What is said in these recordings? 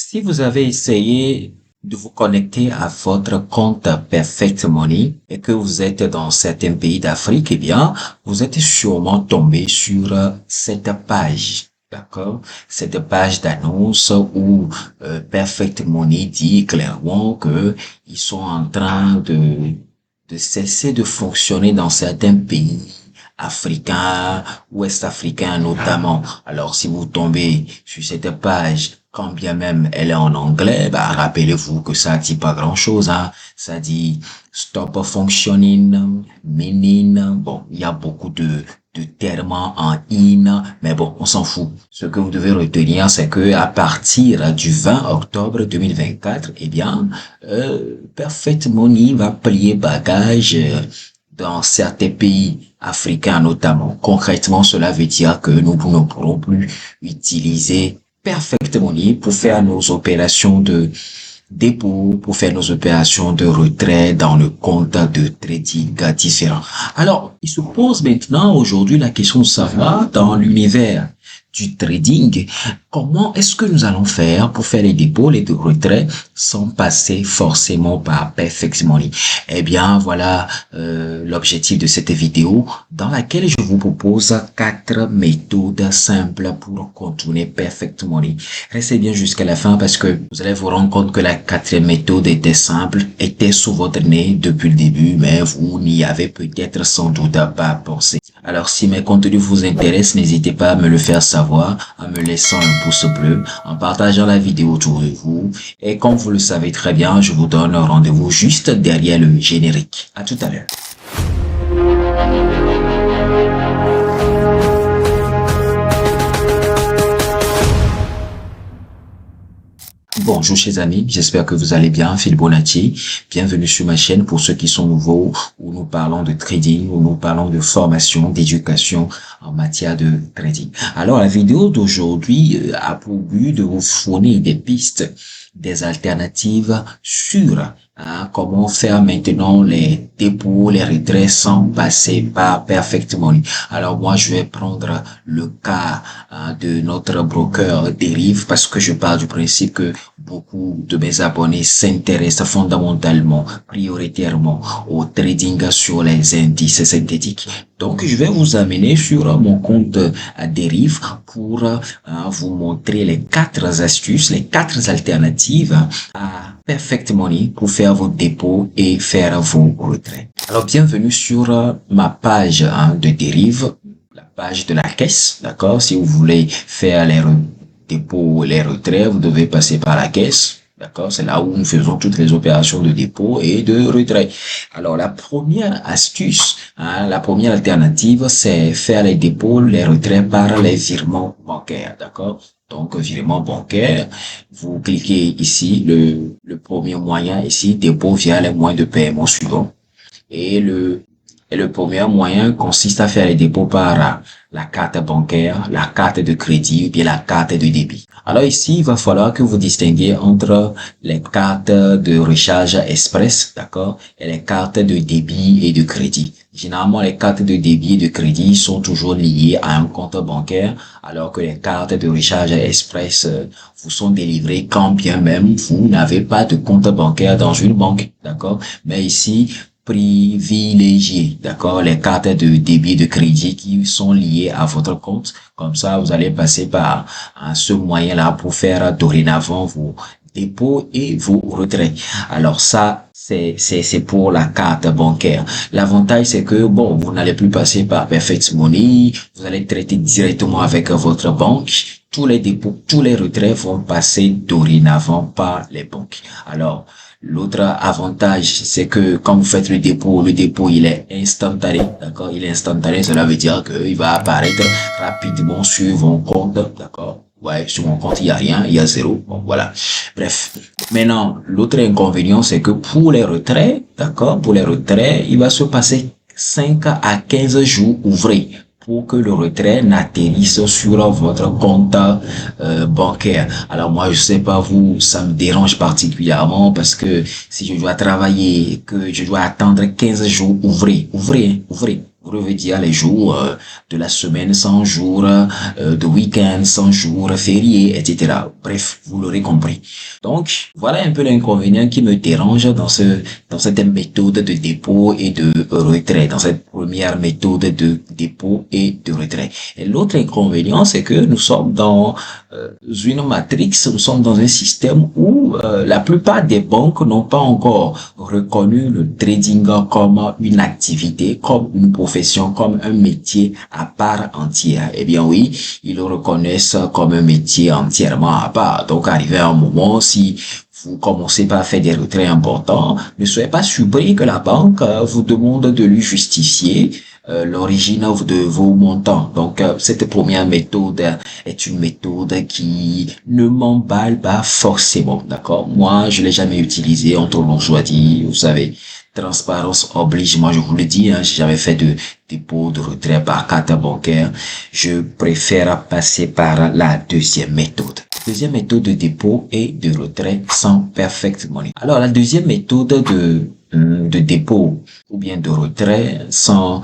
Si vous avez essayé de vous connecter à votre compte Perfect Money et que vous êtes dans certains pays d'Afrique, eh bien, vous êtes sûrement tombé sur cette page. D'accord? Cette page d'annonce où Perfect Money dit clairement que ils sont en train de cesser de fonctionner dans certains pays africains, ouest-africains notamment. Alors, si vous tombez sur cette page, quand bien même elle est en anglais, bah, rappelez-vous que ça dit pas grand-chose, hein. Ça dit stop functioning, meaning. Bon, il y a beaucoup de termes en in, mais bon, on s'en fout. Ce que vous devez retenir, c'est que à partir du 20 octobre 2024, eh bien, Perfect Money va plier bagage dans certains pays africains notamment. Concrètement, cela veut dire que nous ne pourrons plus utiliser Perfect Money pour faire nos opérations de dépôt, pour faire nos opérations de retrait dans le compte de trading différents. Alors, il se pose maintenant aujourd'hui la question de savoir dans l'univers du trading, comment est-ce que nous allons faire pour faire les dépôts, les retraits sans passer forcément par Perfect Money? Eh bien, voilà l'objectif de cette vidéo dans laquelle je vous propose 4 méthodes simples pour contourner Perfect Money. Restez bien jusqu'à la fin parce que vous allez vous rendre compte que la 4e méthode était simple, était sous votre nez depuis le début, mais vous n'y avez peut-être sans doute pas pensé. Alors, si mes contenus vous intéressent, n'hésitez pas à me le faire savoir en me laissant un pouce bleu, en partageant la vidéo autour de vous. Et comme vous le savez très bien, je vous donne rendez-vous juste derrière le générique. À tout à l'heure. Bonjour chers amis, j'espère que vous allez bien, Phil Bonatier. Bienvenue sur ma chaîne pour ceux qui sont nouveaux, où nous parlons de trading, où nous parlons de formation, d'éducation en matière de trading. Alors la vidéo d'aujourd'hui a pour but de vous fournir des pistes, des alternatives sûres. Comment faire maintenant les dépôts, les retraits sans passer par Perfect Money. Alors moi, je vais prendre le cas de notre broker Derive parce que je pars du principe que beaucoup de mes abonnés s'intéressent fondamentalement, prioritairement au trading sur les indices synthétiques. Donc, je vais vous amener sur mon compte à Derive pour vous montrer les 4 astuces, les 4 alternatives à Perfect Money pour faire vos dépôts et faire vos retraits. Alors, bienvenue sur ma page de Derive, la page de la caisse, d'accord? Si vous voulez faire les dépôts et les retraits, vous devez passer par la caisse. D'accord? C'est là où nous faisons toutes les opérations de dépôt et de retrait. Alors, la première astuce, la première alternative, c'est faire les dépôts, les retraits par les virements bancaires. D'accord? Donc, virement bancaire, vous cliquez ici, le premier moyen ici, dépôt via les moyens de paiement suivants. Et le premier moyen consiste à faire les dépôts par la carte bancaire, la carte de crédit ou bien la carte de débit. Alors ici, il va falloir que vous distinguiez entre les cartes de recharge express, d'accord, et les cartes de débit et de crédit. Généralement, les cartes de débit et de crédit sont toujours liées à un compte bancaire, alors que les cartes de recharge express vous sont délivrées quand bien même vous n'avez pas de compte bancaire dans une banque, d'accord. Mais ici, privilégier, d'accord, les cartes de débit de crédit qui sont liées à votre compte. Comme ça, vous allez passer par ce moyen-là pour faire dorénavant vos dépôts et vos retraits. Alors ça, c'est pour la carte bancaire. L'avantage, c'est que, bon, vous n'allez plus passer par Perfect Money, vous allez traiter directement avec votre banque. Tous les dépôts, tous les retraits vont passer dorénavant par les banques. Alors, l'autre avantage, c'est que quand vous faites le dépôt, il est instantané, d'accord? Il est instantané, cela veut dire qu'il va apparaître rapidement sur vos comptes, d'accord? Ouais, sur mon compte, il y a rien, il y a 0. Bon, voilà. Bref. Maintenant, l'autre inconvénient, c'est que pour les retraits, d'accord? Pour les retraits, il va se passer 5 à 15 jours ouvrés pour que le retrait n'atterrisse sur votre compte bancaire. Alors moi, je sais pas vous, ça me dérange particulièrement parce que si je dois travailler, que je dois attendre 15 jours ouvrés, veut dire les jours de la semaine sans jours de week-end, sans jours fériés, etc. Bref, vous l'aurez compris. Donc, voilà un peu l'inconvénient qui me dérange dans cette méthode de dépôt et de retrait, dans cette première méthode de dépôt et de retrait. Et l'autre inconvénient, c'est que nous sommes dans une matrix, nous sommes dans un système où la plupart des banques n'ont pas encore reconnu le trading comme une activité, comme une profession, comme un métier à part entière. Eh bien oui, ils le reconnaissent comme un métier entièrement à part. Donc arrivé à un moment, si vous commencez par faire des retraits importants, ne soyez pas surpris que la banque vous demande de lui justifier l'origine de vos montants. Donc, cette première méthode est une méthode qui ne m'emballe pas forcément, d'accord? Moi, je l'ai jamais utilisée entre l'on dit, vous savez, transparence oblige. Moi, je vous le dis, j'ai jamais fait de dépôt de retrait par carte bancaire. Je préfère passer par la deuxième méthode. Deuxième méthode de dépôt et de retrait sans Perfect Money. Alors, la deuxième méthode de dépôt ou bien de retrait sans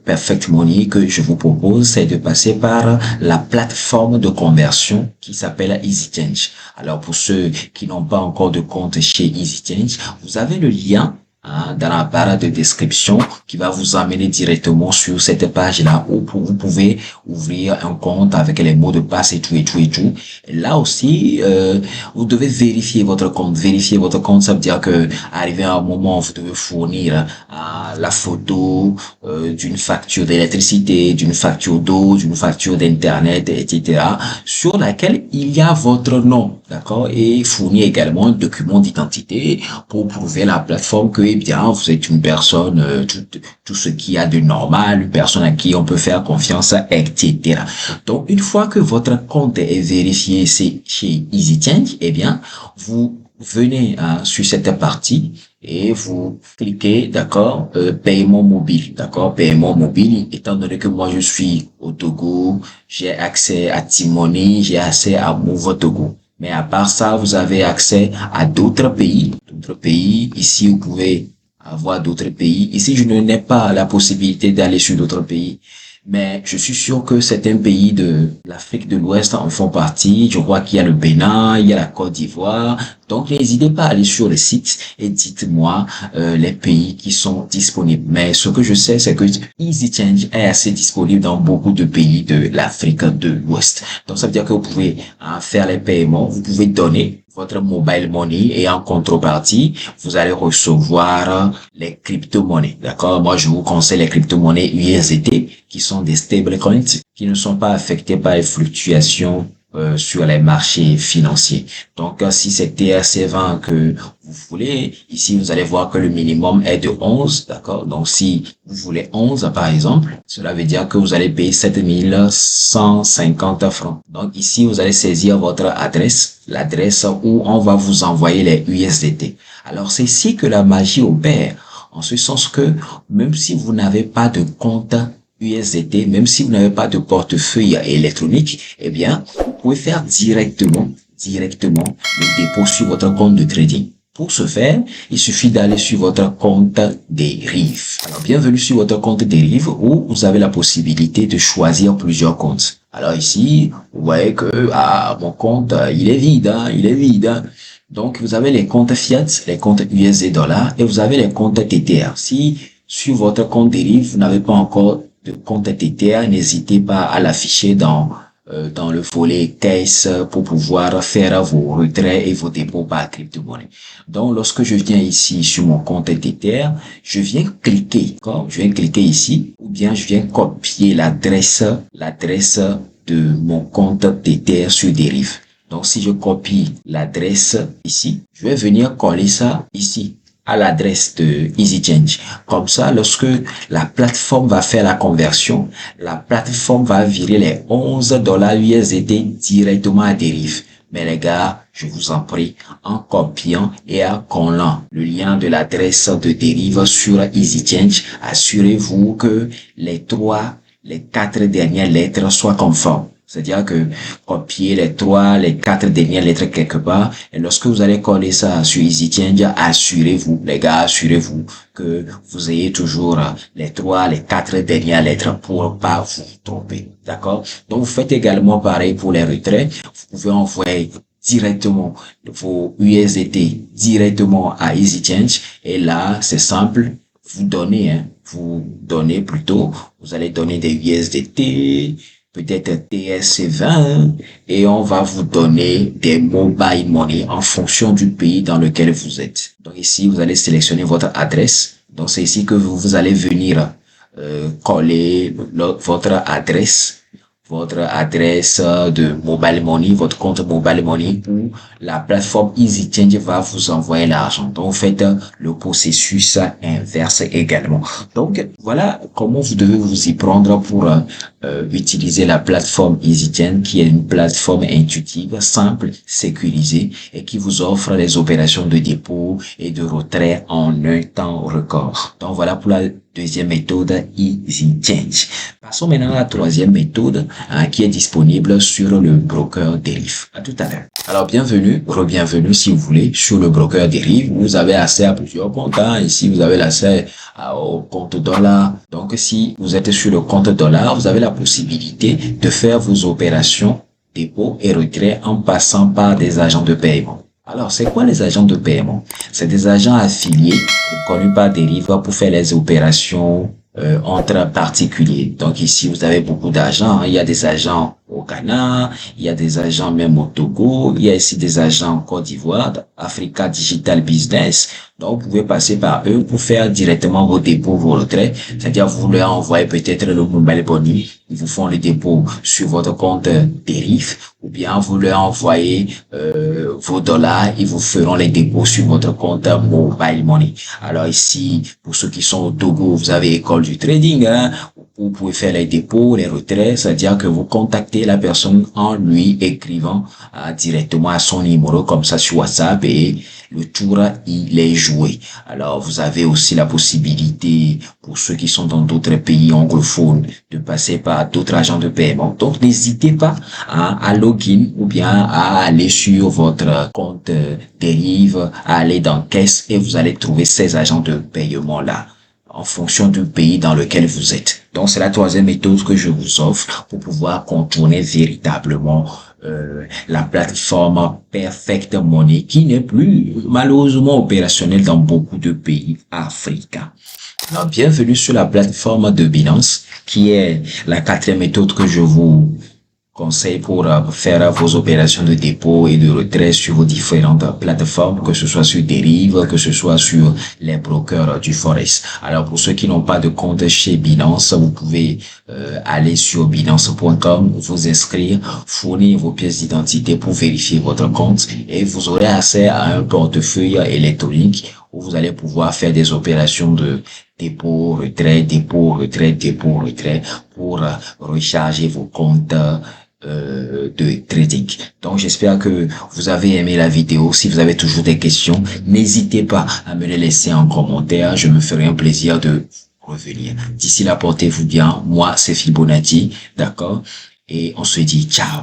Perfect Money que je vous propose, c'est de passer par la plateforme de conversion qui s'appelle EasyChange. Alors, pour ceux qui n'ont pas encore de compte chez EasyChange, vous avez le lien dans la barre de description qui va vous amener directement sur cette page-là où vous pouvez ouvrir un compte avec les mots de passe et tout et tout et tout. Et là aussi, vous devez vérifier votre compte. Vérifier votre compte, ça veut dire que arrivé à un moment, vous devez fournir la photo d'une facture d'électricité, d'une facture d'eau, d'une facture d'internet, etc. sur laquelle il y a votre nom, d'accord? Et fournir également un document d'identité pour prouver la plateforme que bien, vous êtes une personne, tout ce qu'il y a de normal, une personne à qui on peut faire confiance, etc. Donc, une fois que votre compte est vérifié chez EasyChange, eh bien, vous venez sur cette partie et vous cliquez, d'accord, paiement mobile, d'accord, paiement mobile, étant donné que moi je suis au Togo, j'ai accès à T-Money, j'ai accès à Move Togo. Mais à part ça, vous avez accès à d'autres pays. D'autres pays, ici, vous pouvez avoir d'autres pays. Ici, je n'ai pas la possibilité d'aller sur d'autres pays. Mais je suis sûr que certains pays de l'Afrique de l'Ouest en font partie. Je vois qu'il y a le Bénin, il y a la Côte d'Ivoire. Donc, n'hésitez pas à aller sur le site et dites-moi les pays qui sont disponibles. Mais ce que je sais, c'est que EasyChange est assez disponible dans beaucoup de pays de l'Afrique de l'Ouest. Donc, ça veut dire que vous pouvez faire les paiements, vous pouvez donner votre mobile money et en contrepartie, vous allez recevoir les crypto-monnaies. D'accord? Moi, je vous conseille les crypto-monnaies USDT qui sont des stablecoins qui ne sont pas affectés par les fluctuations sur les marchés financiers. Donc, si c'est TRC20 que vous voulez, ici, vous allez voir que le minimum est de 11, d'accord? Donc, si vous voulez 11, par exemple, cela veut dire que vous allez payer 7150 francs. Donc, ici, vous allez saisir votre adresse, l'adresse où on va vous envoyer les USDT. Alors, c'est ici que la magie opère, en ce sens que même si vous n'avez pas de compte USDT, même si vous n'avez pas de portefeuille électronique, eh bien, vous pouvez faire directement le dépôt sur votre compte de trading. Pour ce faire, il suffit d'aller sur votre compte Deriv. Alors, bienvenue sur votre compte Deriv où vous avez la possibilité de choisir plusieurs comptes. Alors ici, vous voyez que mon compte, il est vide, il est vide. Donc, vous avez les comptes fiat, les comptes USD dollars et vous avez les comptes TTR. Si sur votre compte Deriv, vous n'avez pas encore de compte TTR, n'hésitez pas à l'afficher dans le volet caisse pour pouvoir faire vos retraits et vos dépôts par crypto-monnaie. Donc, lorsque je viens ici sur mon compte TTR, je viens cliquer, je viens cliquer ici, ou bien je viens copier l'adresse de mon compte TTR sur Deriv. Donc, si je copie l'adresse ici, je vais venir coller ça ici à l'adresse de EasyChange. Comme ça, lorsque la plateforme va faire la conversion, la plateforme va virer les 11 dollars USD directement à Deriv. Mais les gars, je vous en prie, en copiant et en collant le lien de l'adresse de Deriv sur EasyChange, assurez-vous que les 4 dernières lettres soient conformes. C'est-à-dire que copier les 4 dernières lettres quelque part. Et lorsque vous allez coller ça sur EasyChange, assurez-vous, les gars, assurez-vous que vous ayez toujours les 4 dernières lettres pour pas vous tromper. D'accord? Donc, vous faites également pareil pour les retraits. Vous pouvez envoyer directement vos USDT directement à EasyChange. Et là, c'est simple. Vous donnez plutôt, vous allez donner des USDT, peut-être TSC20, et on va vous donner des mobile money en fonction du pays dans lequel vous êtes. Donc ici, vous allez sélectionner votre adresse. Donc c'est ici que vous allez venir coller votre adresse de mobile money, votre compte mobile money, où la plateforme EasyChange va vous envoyer l'argent. Donc, vous faites le processus inverse également. Donc, voilà comment vous devez vous y prendre pour utiliser la plateforme EasyChange, qui est une plateforme intuitive, simple, sécurisée et qui vous offre les opérations de dépôt et de retrait en un temps record. Donc, voilà pour la deuxième méthode, EasyChange. Passons maintenant à la troisième méthode qui est disponible sur le broker Deriv. À tout à l'heure. Alors, bienvenue, re-bienvenue si vous voulez sur le broker Deriv. Vous avez accès à plusieurs comptes. Ici, vous avez l'accès au compte dollar. Donc, si vous êtes sur le compte dollar, vous avez la possibilité de faire vos opérations dépôt et retrait en passant par des agents de paiement. Alors, c'est quoi les agents de paiement? C'est des agents affiliés connus par Deriv pour faire les opérations entre particuliers. Donc ici, vous avez beaucoup d'agents. Il y a des agents au Ghana, il y a des agents même au Togo, il y a ici des agents en Côte d'Ivoire, Africa Digital Business. Donc, vous pouvez passer par eux pour faire directement vos dépôts, vos retraits. C'est-à-dire, vous leur envoyez peut-être le mobile money, ils vous font le dépôt sur votre compte Deriv, ou bien vous leur envoyez vos dollars, ils vous feront les dépôts sur votre compte mobile money. Alors ici, pour ceux qui sont au Togo, vous avez école du trading, vous pouvez faire les dépôts, les retraits, c'est-à-dire que vous contactez la personne en lui écrivant directement à son numéro comme ça sur WhatsApp et le tour, il est joué. Alors, vous avez aussi la possibilité, pour ceux qui sont dans d'autres pays anglophones, de passer par d'autres agents de paiement. Donc, n'hésitez pas à login ou bien à aller sur votre compte Deriv, à aller dans Caisse et vous allez trouver ces agents de paiement-là en fonction du pays dans lequel vous êtes. Donc, c'est la troisième méthode que je vous offre pour pouvoir contourner véritablement la plateforme Perfect Money qui n'est plus malheureusement opérationnelle dans beaucoup de pays africains. Alors, bienvenue sur la plateforme de Binance qui est la quatrième méthode que je vous conseil pour faire vos opérations de dépôt et de retrait sur vos différentes plateformes, que ce soit sur Deriv, que ce soit sur les brokers du Forex. Alors, pour ceux qui n'ont pas de compte chez Binance, vous pouvez aller sur binance.com, vous inscrire, fournir vos pièces d'identité pour vérifier votre compte et vous aurez accès à un portefeuille électronique où vous allez pouvoir faire des opérations de dépôt, retrait, dépôt, retrait, dépôt, retrait pour recharger vos comptes de trading. Donc, j'espère que vous avez aimé la vidéo. Si vous avez toujours des questions, n'hésitez pas à me les laisser en commentaire. Je me ferai un plaisir de revenir. D'ici là, portez-vous bien. Moi, c'est Fibonacci, d'accord? Et on se dit ciao.